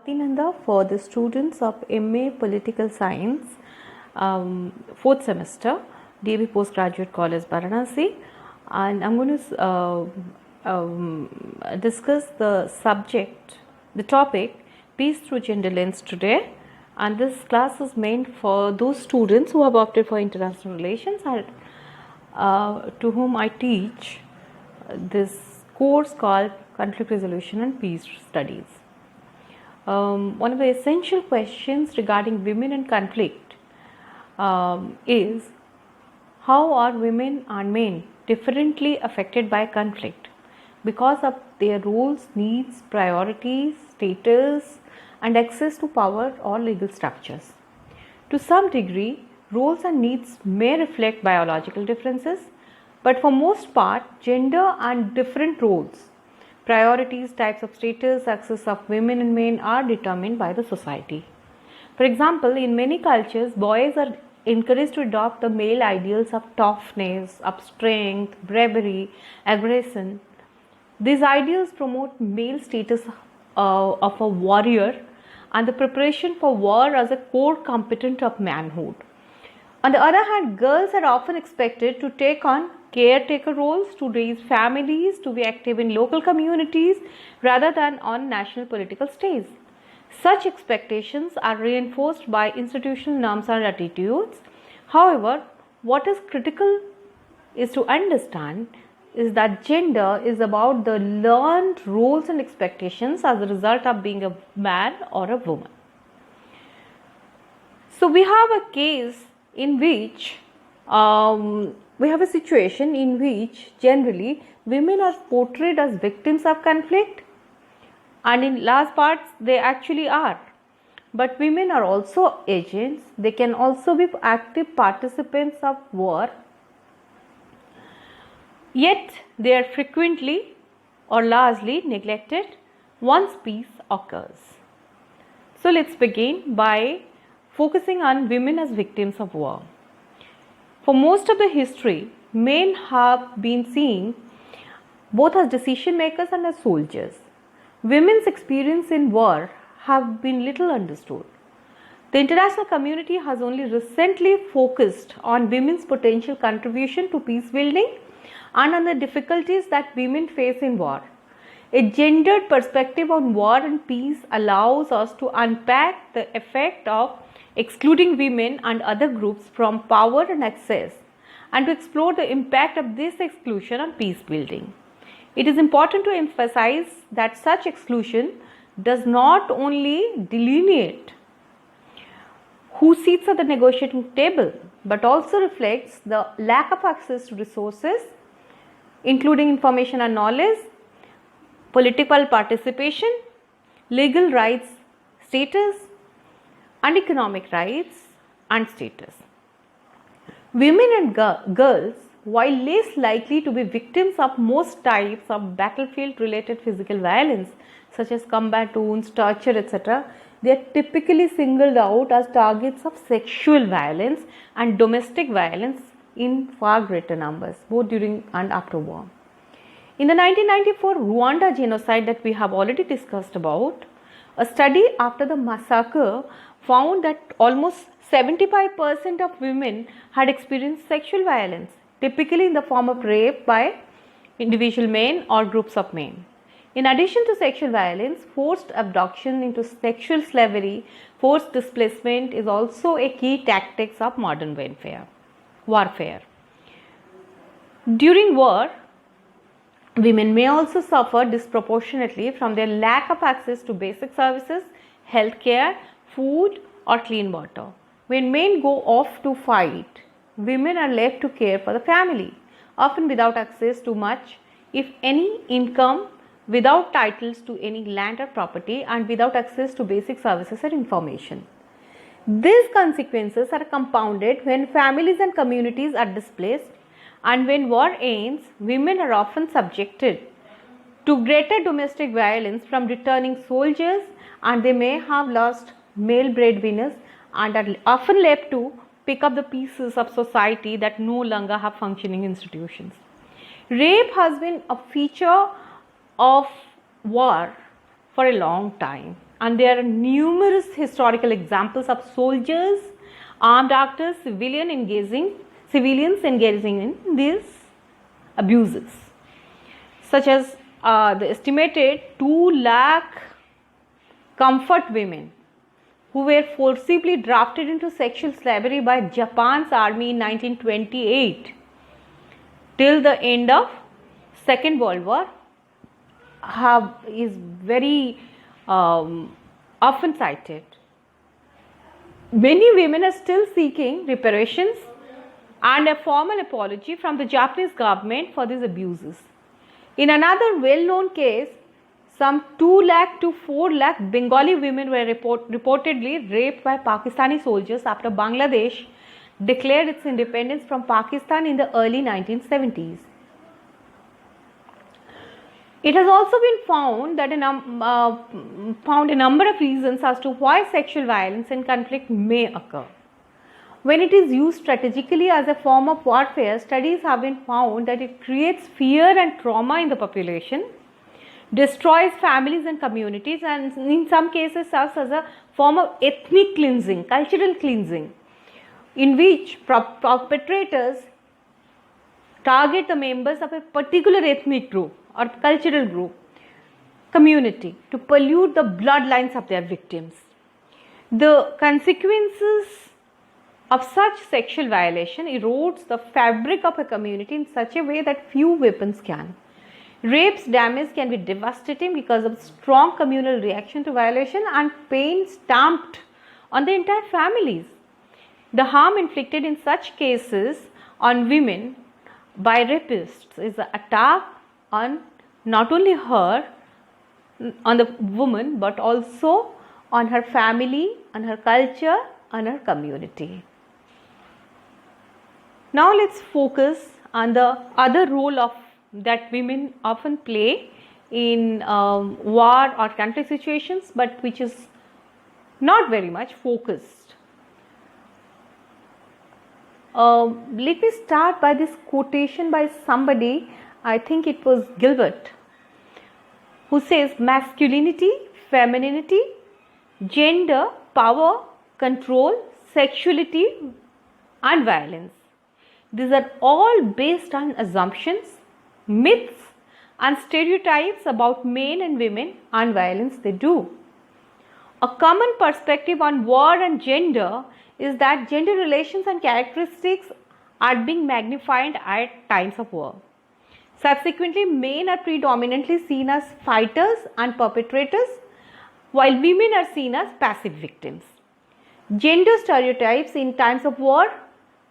Nanda for the students of MA Political Science, 4th semester, DAV Postgraduate College, Varanasi, and I'm going to discuss the topic Peace Through Gender Lens today. And this class is meant for those students who have opted for international relations and to whom I teach this course called Conflict Resolution and Peace Studies. One of the essential questions regarding women and conflict is how are women and men differently affected by conflict because of their roles, needs, priorities, status, and access to power or legal structures. To some degree, roles and needs may reflect biological differences, but for most part, gender and different roles, priorities, types of status, access of women and men are determined by the society. For example, in many cultures, boys are encouraged to adopt the male ideals of toughness, of strength, bravery, aggression. These ideals promote male status of a warrior and the preparation for war as a core component of manhood. On the other hand, girls are often expected to take on caretaker roles, to raise families, to be active in local communities rather than on national political stage. Such expectations are reinforced by institutional norms and attitudes. However, what is critical is to understand is that gender is about the learned roles and expectations as a result of being a man or a woman. So we have a case in which we have a situation in which generally women are portrayed as victims of conflict, and in large parts they actually are. But women are also agents, they can also be active participants of war, yet they are frequently or largely neglected once peace occurs. So let's begin by focusing on women as victims of war. For most of the history, men have been seen both as decision makers and as soldiers. Women's experience in war have been little understood. The international community has only recently focused on women's potential contribution to peace building and on the difficulties that women face in war. A gendered perspective on war and peace allows us to unpack the effect of excluding women and other groups from power and access, and to explore the impact of this exclusion on peace building. It is important to emphasize that such exclusion does not only delineate who sits at the negotiating table, but also reflects the lack of access to resources, including information and knowledge, political participation, legal rights status, and economic rights and status. Women and girls, while less likely to be victims of most types of battlefield related physical violence such as combat wounds, torture, etc., they are typically singled out as targets of sexual violence and domestic violence in far greater numbers, both during and after war. In the 1994 Rwanda genocide that we have already discussed about, a study after the massacre found that almost 75% of women had experienced sexual violence, typically in the form of rape by individual men or groups of men. In addition to sexual violence, forced abduction into sexual slavery, forced displacement is also a key tactics of modern warfare. During war, women may also suffer disproportionately from their lack of access to basic services, health care, food, or clean water. When men go off to fight, women are left to care for the family, often without access to much, if any, income, without titles to any land or property, and without access to basic services or information. These consequences are compounded when families and communities are displaced, and when war ends, women are often subjected to greater domestic violence from returning soldiers, and they may have lost male breadwinners and are often left to pick up the pieces of society that no longer have functioning institutions. Rape has been a feature of war for a long time. and there are numerous historical examples of soldiers, armed actors, civilians engaging in these abuses, such as the estimated 2 lakh comfort women who were forcibly drafted into sexual slavery by Japan's army in 1928 till the end of Second World War is very often cited. Many women are still seeking reparations and a formal apology from the Japanese government for these abuses. In another well-known case, some 2 lakh to 4 lakh Bengali women were reportedly raped by Pakistani soldiers after Bangladesh declared its independence from Pakistan in the early 1970s. It has also been found that a number of reasons as to why sexual violence in conflict may occur. When it is used strategically as a form of warfare, studies have been found that it creates fear and trauma in the population, destroys families and communities, and in some cases serves as a form of ethnic cleansing, cultural cleansing, in which perpetrators target the members of a particular ethnic group or cultural group, community, to pollute the bloodlines of their victims. The consequences of such sexual violation erodes the fabric of a community in such a way that few weapons can. Rape's damage can be devastating because of strong communal reaction to violation and pain stamped on the entire families. The harm inflicted in such cases on women by rapists is an attack on not only her, on the woman, but also on her family, on her culture, on her community. Now let's focus on the other role that women often play in war or conflict situations, but which is not very much focused. Let me start by this quotation by somebody, I think it was Gilbert, who says masculinity, femininity, gender, power, control, sexuality and violence. These are all based on assumptions, myths and stereotypes about men and women and violence they do. A common perspective on war and gender is that gender relations and characteristics are being magnified at times of war. Subsequently, men are predominantly seen as fighters and perpetrators, while women are seen as passive victims. Gender stereotypes in times of war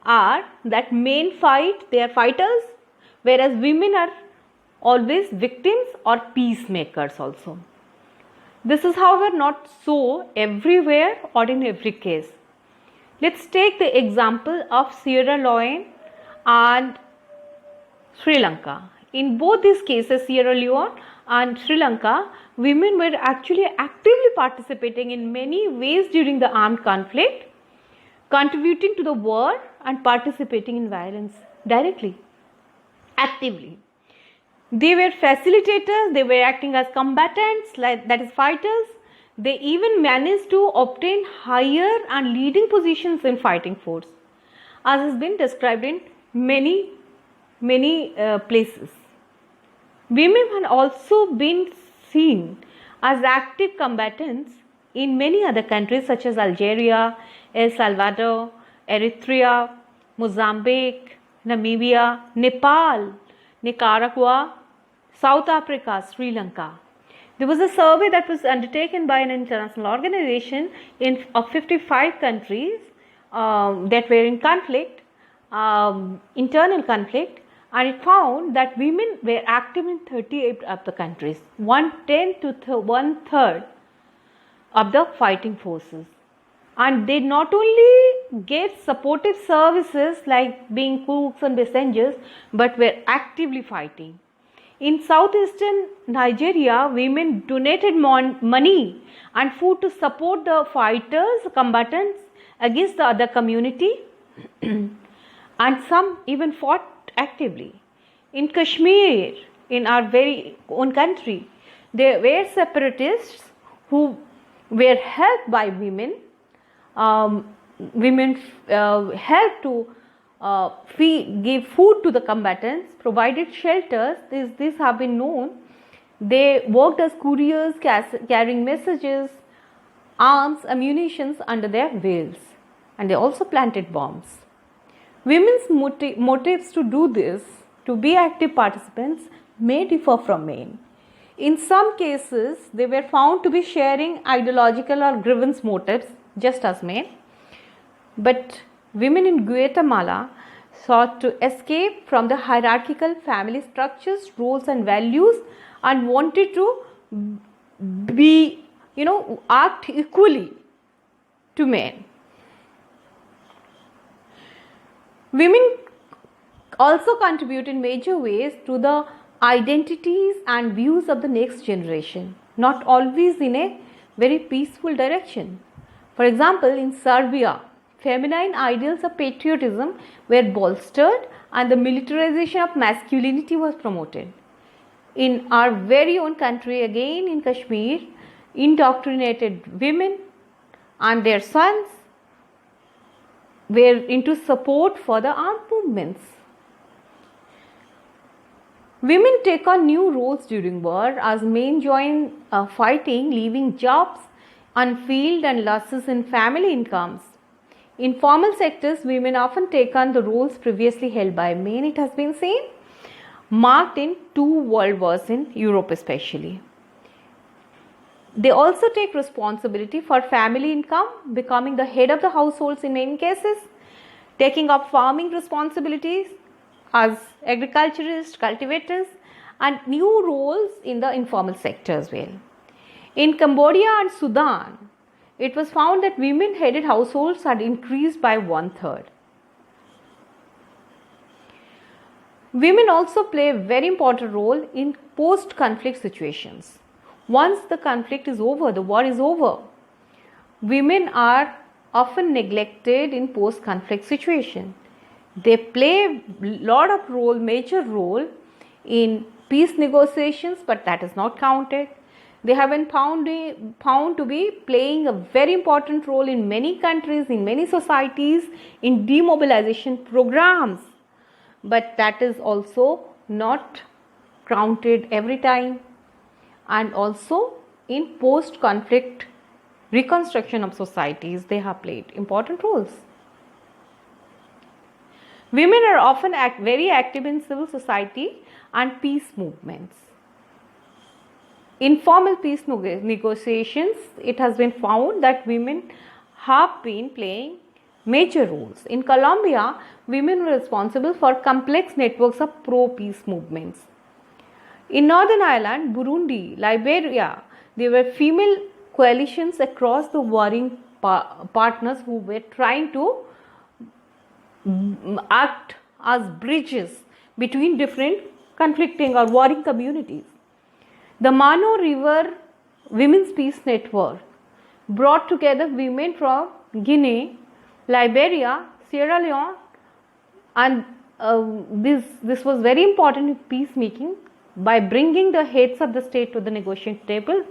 are that men fight, they are fighters, whereas women are always victims or peacemakers also. This is, however, not so everywhere or in every case. Let's take the example of Sierra Leone and Sri Lanka. In both these cases, Sierra Leone and Sri Lanka, women were actually actively participating in many ways during the armed conflict, contributing to the war and participating in violence directly, actively. They were facilitators, they were acting as combatants, that is fighters. They even managed to obtain higher and leading positions in fighting force, as has been described in many places. Women have also been seen as active combatants in many other countries such as Algeria, El Salvador, Eritrea, Mozambique, Namibia, Nepal, Nicaragua, South Africa, Sri Lanka. There was a survey that was undertaken by an international organization of 55 countries that were in conflict, internal conflict, and it found that women were active in 38 of the countries, 1/10 to 1/3 of the fighting forces. And they not only gave supportive services like being cooks and messengers, but were actively fighting. In southeastern Nigeria, women donated money and food to support the fighters, combatants against the other community and some even fought actively. In Kashmir, in our very own country, there were separatists who were helped by women. Women helped to give food to the combatants, provided shelters. These have been known. They worked as couriers, carrying messages, arms, ammunitions under their veils, and they also planted bombs. Women's motives to do this, to be active participants, may differ from men. In some cases, they were found to be sharing ideological or grievance motives, just as men. But women in Guatemala sought to escape from the hierarchical family structures, roles, and values, and wanted to be, act equally to men. Women also contribute in major ways to the identities and views of the next generation, not always in a very peaceful direction. For example, in Serbia, feminine ideals of patriotism were bolstered and the militarization of masculinity was promoted. In our very own country, again in Kashmir, indoctrinated women and their sons were into support for the armed movements. Women take on new roles during war as men join fighting, leaving jobs unfilled and losses in family incomes. In formal sectors, women often take on the roles previously held by men, it has been seen, marked in 2 world wars in Europe especially. They also take responsibility for family income, becoming the head of the households in many cases, taking up farming responsibilities as agriculturists, cultivators, and new roles in the informal sector as well. In Cambodia and Sudan, it was found that women-headed households had increased by 1/3. Women also play a very important role in post-conflict situations. Once the conflict is over, the war is over, women are often neglected in post-conflict situation. They play a major role in peace negotiations, but that is not counted. They have been found to be playing a very important role in many countries, in many societies, in demobilization programs, but that is also not counted every time. And also in post-conflict reconstruction of societies, they have played important roles. Women are often very active in civil society and peace movements. In formal peace negotiations, it has been found that women have been playing major roles. In Colombia, women were responsible for complex networks of pro-peace movements. In Northern Ireland, Burundi, Liberia, there were female coalitions across the warring partners who were trying to act as bridges between different conflicting or warring communities. The Mano River Women's Peace Network brought together women from Guinea, Liberia, Sierra Leone, and this was very important in peacemaking by bringing the heads of the state to the negotiating table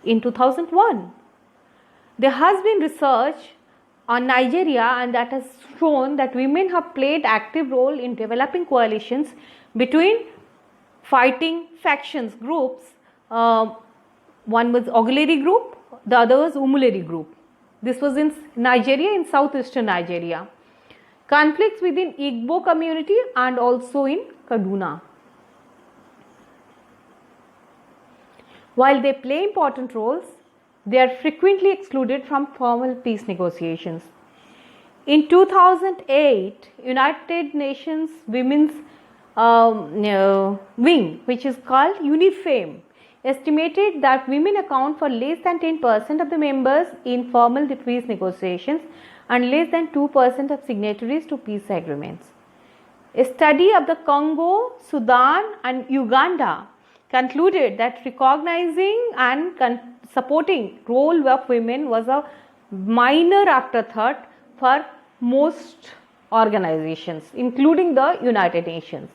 in 2001. There has been research on Nigeria, and that has shown that women have played active role in developing coalitions between fighting factions, groups. One was Oguleri group, the other was Umuleri group. This was in Nigeria, in southeastern Nigeria. Conflicts within Igbo community and also in Kaduna. While they play important roles, they are frequently excluded from formal peace negotiations. In 2008, United Nations Women's Wing, which is called UNIFEM, estimated that women account for less than 10% of the members in formal peace negotiations and less than 2% of signatories to peace agreements. A study of the Congo, Sudan, and Uganda concluded that recognizing and supporting role of women was a minor afterthought for most organizations, including the United Nations.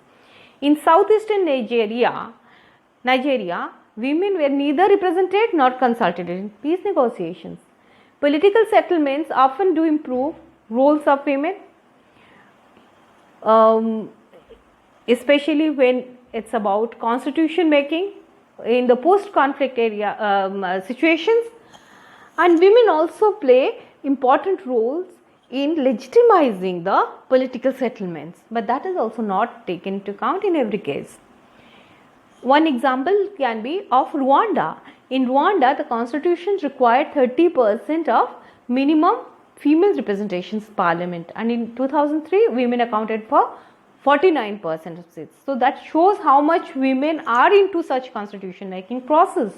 In southeastern Nigeria, women were neither represented nor consulted in peace negotiations. Political settlements often do improve roles of women, especially when it's about constitution making in the post-conflict area situations, and women also play important roles in legitimizing the political settlements, but that is also not taken into account in every case. One example can be of Rwanda. In Rwanda, the constitution required 30% of minimum female representations in parliament, and in 2003 women accounted for 49% of seats. So that shows how much women are into such constitution making process.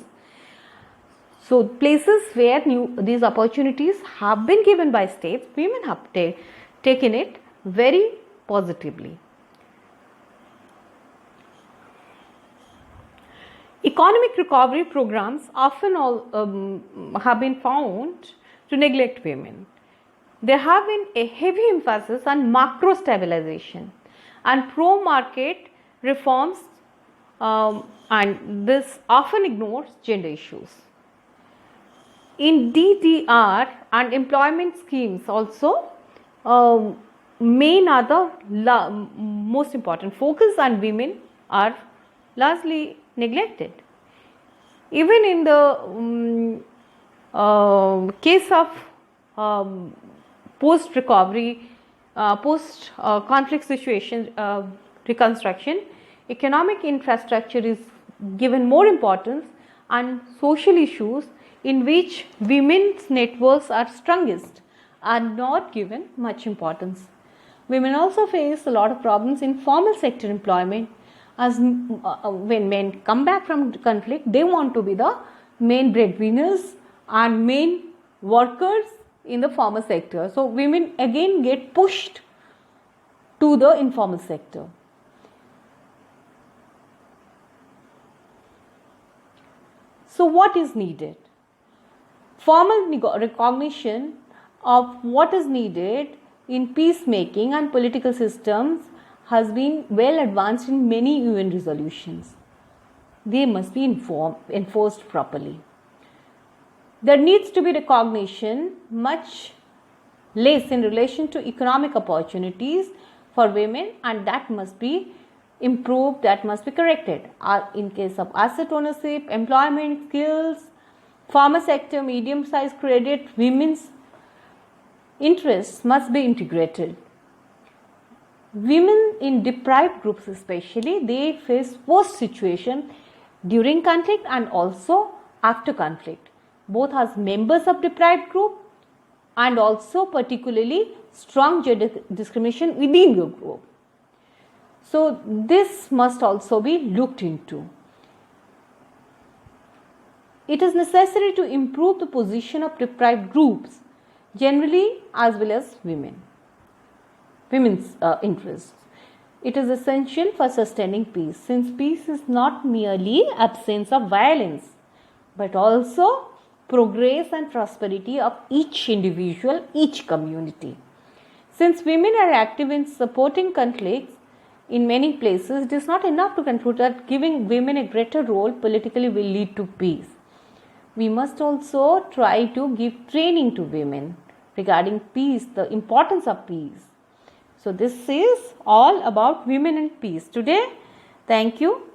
So places where these opportunities have been given by states, women have taken it very positively. Economic recovery programs often have been found to neglect women. There have been a heavy emphasis on macro stabilization and pro-market reforms, and this often ignores gender issues. In DDR and employment schemes also, men are the most important focus, and women are largely neglected. Even in the case of post-recovery, post-conflict situation reconstruction, economic infrastructure is given more importance, and social issues in which women's networks are strongest are not given much importance. Women also face a lot of problems in formal sector employment, as when men come back from conflict, they want to be the main breadwinners and main workers in the formal sector. So women again get pushed to the informal sector. So what is needed? Formal recognition of what is needed in peacemaking and political systems has been well advanced in many UN resolutions. They must be enforced properly. There needs to be recognition much less in relation to economic opportunities for women, and that must be improved, that must be corrected. In case of asset ownership, employment, skills, farmer sector, medium-sized credit, women's interests must be integrated. Women in deprived groups especially, they face worst situation during conflict and also after conflict, both as members of deprived group and also particularly strong gender discrimination within the group. So this must also be looked into. It is necessary to improve the position of deprived groups generally as well as women's interests. It is essential for sustaining peace, since peace is not merely absence of violence but also progress and prosperity of each individual, each community. Since women are active in supporting conflicts in many places, it is not enough to conclude that giving women a greater role politically will lead to peace. We must also try to give training to women regarding peace, the importance of peace. So this is all about women and peace today. Thank you.